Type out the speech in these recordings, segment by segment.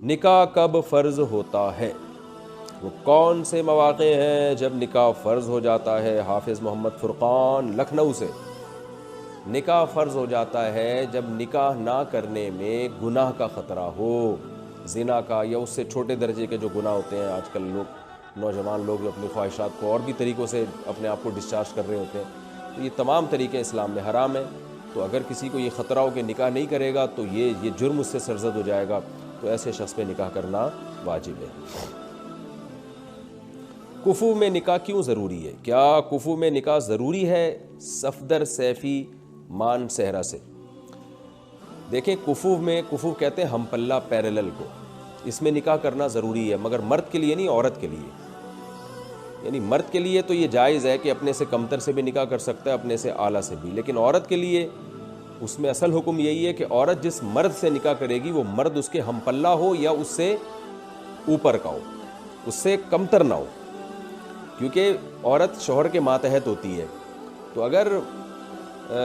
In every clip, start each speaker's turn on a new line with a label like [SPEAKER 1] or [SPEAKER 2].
[SPEAKER 1] نکاح کب فرض ہوتا ہے؟ وہ کون سے مواقع ہیں جب نکاح فرض ہو جاتا ہے؟ حافظ محمد فرقان لکھنؤ سے۔ نکاح فرض ہو جاتا ہے جب نکاح نہ کرنے میں گناہ کا خطرہ ہو، زنا کا یا اس سے چھوٹے درجے کے جو گناہ ہوتے ہیں۔ آج کل لوگ، نوجوان لوگ جو اپنی خواہشات کو اور بھی طریقوں سے اپنے آپ کو ڈسچارج کر رہے ہوتے ہیں، تو یہ تمام طریقے اسلام میں حرام ہیں۔ تو اگر کسی کو یہ خطرہ ہو کہ نکاح نہیں کرے گا تو یہ جرم اس سے سرزد ہو جائے گا، تو ایسے شخص پہ نکاح کرنا واجب ہے۔ کفو میں نکاح کیوں ضروری ہے؟ کیا کفو میں نکاح ضروری ہے؟ صفدر سیفی مان صحرا سے۔ دیکھیں، کفو کہتے ہیں ہم پلہ پیرلل کو، اس میں نکاح کرنا ضروری ہے، مگر مرد کے لیے نہیں، عورت کے لیے۔ یعنی مرد کے لیے تو یہ جائز ہے کہ اپنے سے کمتر سے بھی نکاح کر سکتا ہے، اپنے سے اعلیٰ سے بھی، لیکن عورت کے لیے اس میں اصل حکم یہی ہے کہ عورت جس مرد سے نکاح کرے گی وہ مرد اس کے ہم پلہ ہو یا اس سے اوپر کا ہو، اس سے کمتر نہ ہو، کیونکہ عورت شوہر کے ماتحت ہوتی ہے۔ تو اگر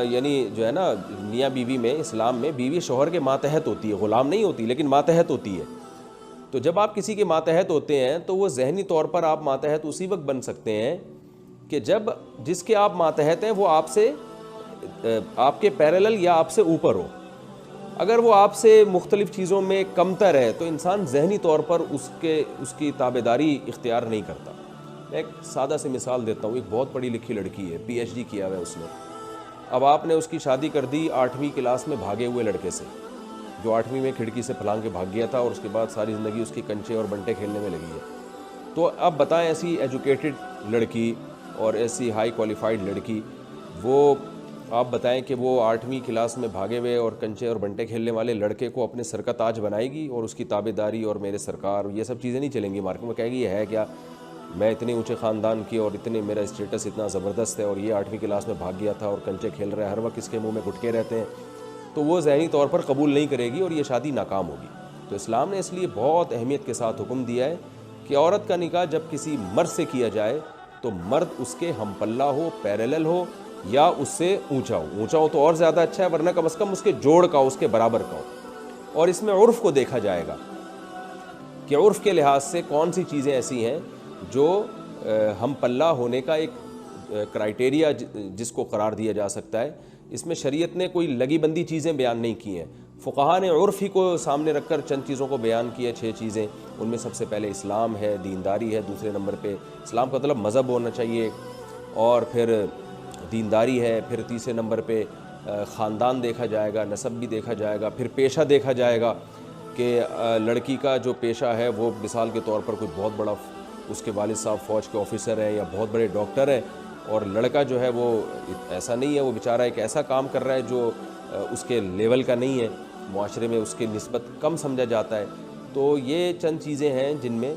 [SPEAKER 1] یعنی جو ہے نا میاں بیوی میں، اسلام میں بیوی شوہر کے ماتحت ہوتی ہے، غلام نہیں ہوتی لیکن ماتحت ہوتی ہے۔ تو جب آپ کسی کے ماتحت ہوتے ہیں تو وہ ذہنی طور پر آپ ماتحت اسی وقت بن سکتے ہیں کہ جب جس کے آپ ماتحت ہیں وہ آپ سے، آپ کے پیرلل یا آپ سے اوپر ہو۔ اگر وہ آپ سے مختلف چیزوں میں کمتر ہے تو انسان ذہنی طور پر اس کی تابعداری اختیار نہیں کرتا۔ میں ایک سادہ سی مثال دیتا ہوں۔ ایک بہت پڑھی لکھی لڑکی ہے، پی ایچ ڈی کیا ہوا ہے اس نے۔ اب آپ نے اس کی شادی کر دی 8ویں کلاس میں بھاگے ہوئے لڑکے سے، جو 8ویں میں کھڑکی سے پھلانگ کے بھاگ گیا تھا، اور اس کے بعد ساری زندگی اس کی کنچے اور بنٹے کھیلنے میں لگی ہے۔ تو اب بتائیں، ایسی ایجوکیٹڈ لڑکی اور ایسی ہائی کوالیفائڈ لڑکی، وہ آپ بتائیں کہ وہ 8ویں کلاس میں بھاگے ہوئے اور کنچے اور بنٹے کھیلنے والے لڑکے کو اپنے سر کا تاج بنائے گی، اور اس کی تابعداری اور میرے سرکار یہ سب چیزیں نہیں چلیں گی مارکیٹ میں؟ کہے گی یہ ہے کیا، میں اتنے اونچے خاندان کی اور اتنے میرا اسٹیٹس اتنا زبردست ہے، اور یہ 8ویں کلاس میں بھاگ گیا تھا اور کنچے کھیل رہا ہے، ہر وقت اس کے منہ میں گٹکے رہتے ہیں۔ تو وہ ذہنی طور پر قبول نہیں کرے گی اور یہ شادی ناکام ہوگی۔ تو اسلام نے اس لیے بہت اہمیت کے ساتھ حکم دیا ہے کہ عورت کا نکاح جب کسی مرد سے کیا جائے تو مرد اس کے ہم پلہ ہو، پیرلل ہو، یا اس سے اونچا ہو۔ اونچا ہو تو اور زیادہ اچھا ہے، ورنہ کم از کم اس کے جوڑ کا، اس کے برابر کا ہو۔ اور اس میں عرف کو دیکھا جائے گا کہ عرف کے لحاظ سے کون سی چیزیں ایسی ہیں جو ہم پلہ ہونے کا ایک کرائٹیریا جس کو قرار دیا جا سکتا ہے۔ اس میں شریعت نے کوئی لگی بندی چیزیں بیان نہیں کی ہیں، فقہاء نے عرف ہی کو سامنے رکھ کر چند چیزوں کو بیان کیا، 6 چیزیں۔ ان میں سب سے پہلے اسلام ہے، دینداری ہے، دوسرے نمبر پہ اسلام کا مطلب مذہب ہونا چاہیے، اور پھر دینداری ہے، پھر تیسرے نمبر پہ خاندان دیکھا جائے گا، نسب بھی دیکھا جائے گا، پھر پیشہ دیکھا جائے گا کہ لڑکی کا جو پیشہ ہے وہ مثال کے طور پر کوئی بہت بڑا، اس کے والد صاحب فوج کے آفیسر ہیں یا بہت بڑے ڈاکٹر ہیں، اور لڑکا جو ہے وہ ایسا نہیں ہے، وہ بیچارہ ایک ایسا کام کر رہا ہے جو اس کے لیول کا نہیں ہے، معاشرے میں اس کی نسبت کم سمجھا جاتا ہے۔ تو یہ چند چیزیں ہیں جن میں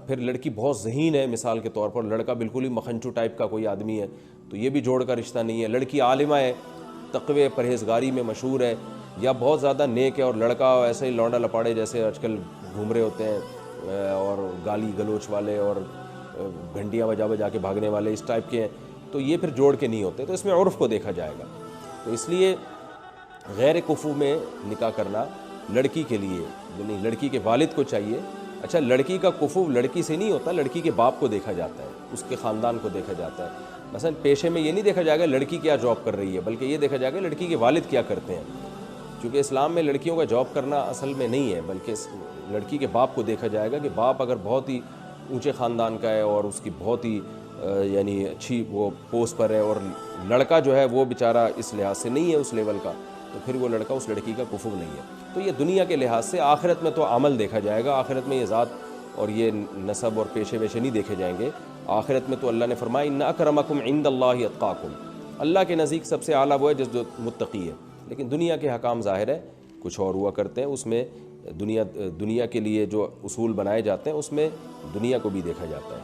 [SPEAKER 1] پھر لڑکی بہت ذہین ہے، مثال کے طور پر لڑکا بالکل ہی مکھنچو ٹائپ کا کوئی آدمی ہے، تو یہ بھی جوڑ کا رشتہ نہیں ہے۔ لڑکی عالمہ ہے، تقوی پرہیزگاری میں مشہور ہے، یا بہت زیادہ نیک ہے، اور لڑکا ایسے ہی لونڈا لپاڑے جیسے آج کل گھوم رہے ہوتے ہیں، اور گالی گلوچ والے اور گھنٹیاں بجا بجا کے بھاگنے والے اس ٹائپ کے ہیں، تو یہ پھر جوڑ کے نہیں ہوتے۔ تو اس میں عرف کو دیکھا جائے گا۔ تو اس لیے غیر کفو میں نکاح کرنا لڑکی کے لیے، یعنی لڑکی کے والد کو چاہیے۔ اچھا، لڑکی کا کفو لڑکی سے نہیں ہوتا، لڑکی کے باپ کو دیکھا جاتا ہے، اس کے خاندان کو دیکھا جاتا ہے۔ مثلا پیشے میں یہ نہیں دیکھا جائے گا لڑکی کیا جاب کر رہی ہے، بلکہ یہ دیکھا جائے گا لڑکی کے والد کیا کرتے ہیں، کیونکہ اسلام میں لڑکیوں کا جاب کرنا اصل میں نہیں ہے، بلکہ لڑکی کے باپ کو دیکھا جائے گا کہ باپ اگر بہت ہی اونچے خاندان کا ہے اور اس کی بہت ہی یعنی اچھی وہ پوسٹ پر ہے، اور لڑکا جو ہے وہ بیچارہ اس لحاظ سے نہیں ہے اس لیول کا، تو پھر وہ لڑکا اس لڑکی کا کفو نہیں ہے۔ تو یہ دنیا کے لحاظ سے، آخرت میں تو عمل دیکھا جائے گا، آخرت میں یہ ذات اور یہ نسب اور پیشے ویشے نہیں دیکھے جائیں گے۔ آخرت میں تو اللہ نے فرمایا ان اکرمکم عند اللہ اتقاکم، اللہ کے نزدیک سب سے اعلیٰ وہ ہے جو متقی ہے۔ لیکن دنیا کے حکام ظاہر ہے کچھ اور ہوا کرتے ہیں، اس میں دنیا کے لیے جو اصول بنائے جاتے ہیں اس میں دنیا کو بھی دیکھا جاتا ہے۔